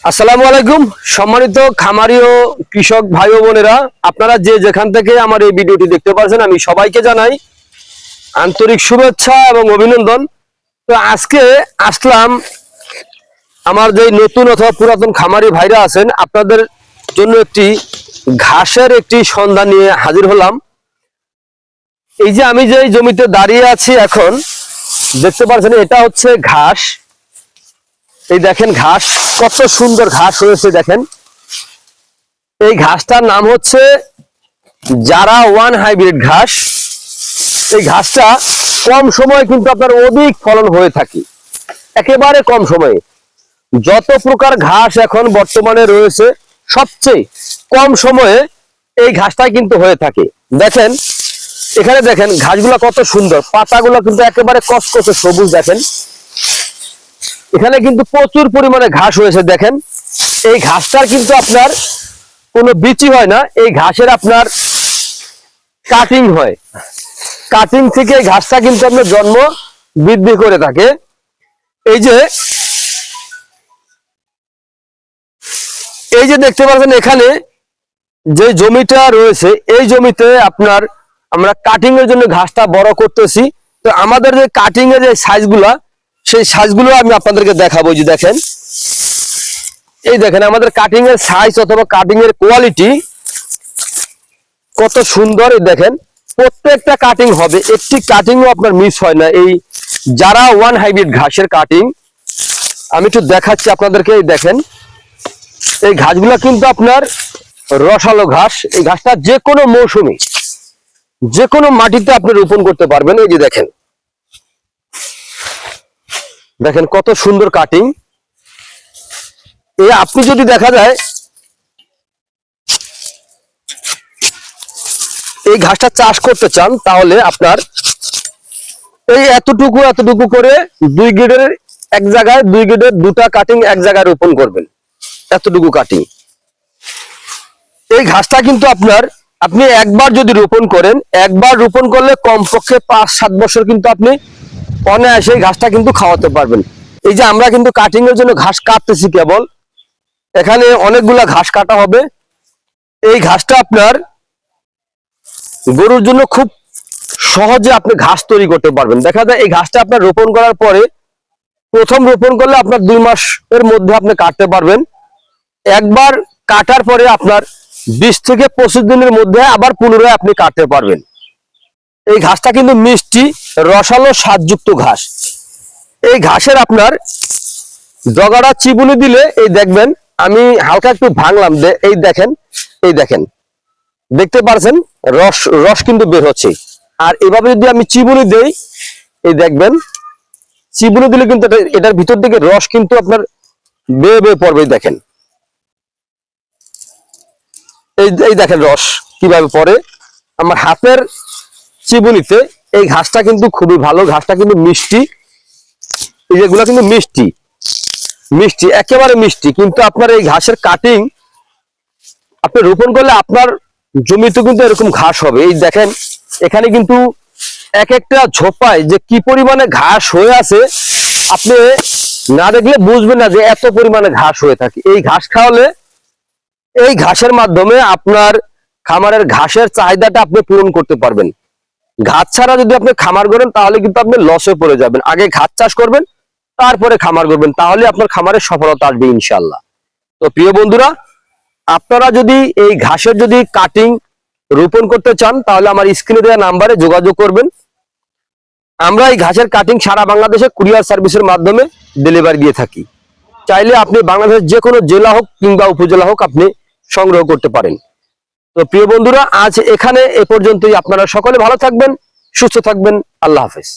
আসসালামু আলাইকুম সম্মানিত খামারি ও কৃষক ভাই ও বোনেরা, আপনারা যে যেখান থেকে আমার এই ভিডিওটি দেখতে পাচ্ছেন আমি সবাইকে জানাই আন্তরিক শুভেচ্ছা এবং অভিনন্দন। তো আজকে আসলাম আমার যে নতুন অথবা পুরাতন খামারি ভাইরা আছেন আপনাদের জন্য একটি ঘাসের একটি সন্ধান নিয়ে হাজির হলাম। এই যে আমি যে জমিতে দাঁড়িয়ে আছি এখন দেখতে পাচ্ছেন এটা হচ্ছে ঘাস। এই দেখেন ঘাস, কত সুন্দর ঘাস হয়েছে দেখেন। এই ঘাসটার নাম হচ্ছে জারা ওয়ান হাইব্রিড ঘাস। এই ঘাসটা কম সময়ে কিন্তু আপনার অধিক ফলন হয়ে থাকে, একেবারে কম সময়ে। যত প্রকার ঘাস এখন বর্তমানে রয়েছে সবচেয়ে কম সময়ে এই ঘাসটা কিন্তু হয়ে থাকে। দেখেন এখানে দেখেন ঘাসগুলো কত সুন্দর, পাতাগুলো কিন্তু একেবারে কচকচে সবুজ। দেখেন এখানে কিন্তু প্রচুর পরিমাণে ঘাস হয়েছে। দেখেন এই ঘাসটার কিন্তু আপনার কোনো বিচি হয় না, এই ঘাসের আপনার কাটিং হয়। কাটিং থেকে এই ঘাসটা কিন্তু আপনার জন্ম বৃদ্ধি করে থাকে। এই যে দেখতে পাচ্ছেন এখানে যে জমিটা রয়েছে এই জমিতে আপনার আমরা কাটিং এর জন্য ঘাসটা বড় করতেছি। তো আমাদের যে কাটিং এর যে সাইজগুলা সেই সাইজগুলো আমি আপনাদেরকে দেখাবো। যে দেখেন এই দেখেন আমাদের কাটিং এর সাইজ অথবা কাটিং এর কোয়ালিটি কত সুন্দর। এই দেখেন প্রত্যেকটা কাটিং হবে, একটি কাটিংও আপনার মিস হয় না। এই জারা ওয়ান হাইব্রিড ঘাসের কাটিং আমি একটু দেখাচ্ছি আপনাদেরকে। এই দেখেন এই ঘাসগুলা কিন্তু আপনার রসালো ঘাস। এই ঘাসটা যে কোনো মৌসুমে যে কোনো মাটিতে আপনি রোপণ করতে পারবেন। এই যে দেখেন দেখেন কত সুন্দর কাটিং। এই আপনি যদি দেখা যায় এই ঘাসটা চাষ করতে চান তাহলে আপনার এই এতটুকু করে 2 গ্রেডের এক জায়গায় 2 গ্রেডের দুটা কাটিং এক জায়গায় রোপণ করবেন, এতটুকু কাটিং। এই ঘাসটা কিন্তু আপনি একবার যদি রোপণ করেন, একবার রোপণ করলে কমপক্ষে 5-7 বছর কিন্তু আপনি অনায়াসে এই ঘাসটা কিন্তু খাওয়াতে পারবেন। এই যে আমরা কিন্তু কাটিং এর জন্য ঘাস কাটতেছি, কেবল এখানে অনেকগুলা ঘাস কাটা হবে। এই ঘাসটা আপনার গরুর জন্য খুব সহজে আপনি ঘাস তৈরি করতে পারবেন। দেখা যায় এই ঘাসটা আপনার রোপণ করার পরে প্রথম রোপণ করলে আপনার 2 মাসের মধ্যে আপনি কাটতে পারবেন। একবার কাটার পরে আপনার 20 থেকে 25 দিনের মধ্যে আবার পুনরায় আপনি কাটতে পারবেন। এই ঘাসটা কিন্তু মিষ্টি রসালো স্বাদযুক্ত ঘাস। এই ঘাসের আপনার ডগাটা চিবুনি দিলে এই দেখবেন, আমি হালকা একটু ভাঙলাম, এই দেখেন দেখতে পারছেন রস কিন্তু বের হচ্ছে। আর এভাবে যদি আমি চিবুনি দেই এই দেখবেন চিবুনি দিলে কিন্তু এটার ভিতর থেকে রস কিন্তু আপনার বেয়ে বেয়ে পড়বে। দেখেন এই দেখেন রস কিভাবে পড়ে আমার হাতের চিবুনিতে। এই ঘাসটা কিন্তু খুবই ভালো, ঘাসটা কিন্তু মিষ্টি। এই যেগুলো কিন্তু মিষ্টি একেবারে মিষ্টি। কিন্তু আপনার এই ঘাসের কাটিং আপনি রোপণ করলে আপনার জমিতে কিন্তু এরকম ঘাস হবে। এই দেখেন এখানে কিন্তু এক একটা ঝোপায় যে কি পরিমাণে ঘাস হয়ে আছে আপনি না দেখলে বুঝবেন না যে এত পরিমাণে ঘাস হয়ে থাকে। এই ঘাস খাওয়ালে এই ঘাসের মাধ্যমে আপনার খামারের ঘাসের চাহিদাটা আপনি পূরণ করতে পারবেন। ঘাস ছাড়া যদি আপনি খামার করেন তাহলে কিন্তু আপনি লসে পড়ে যাবেন। আগে ঘাস চাষ করবেন তারপরে খামার করবেন, তাহলে আপনার খামারের সফলতা আসবে ইনশাআল্লাহ। তো প্রিয় বন্ধুরা, আপনারা যদি এই ঘাসের যদি কাটিং রোপণ করতে চান তাহলে আমার স্ক্রিনে দেওয়া নাম্বারে যোগাযোগ করবেন। আমরা এই ঘাসের কাটিং সারা বাংলাদেশে কুরিয়ার সার্ভিসের মাধ্যমে ডেলিভারি দিয়ে থাকি। চাইলে আপনি বাংলাদেশের যে কোনো জেলা হোক কিংবা উপজেলা হোক আপনি সংগ্রহ করতে পারেন। তো প্রিয় বন্ধুরা, আজ এখানে এ পর্যন্তই। আপনারা সকলে ভালো থাকবেন, সুস্থ থাকবেন। আল্লাহ হাফেজ।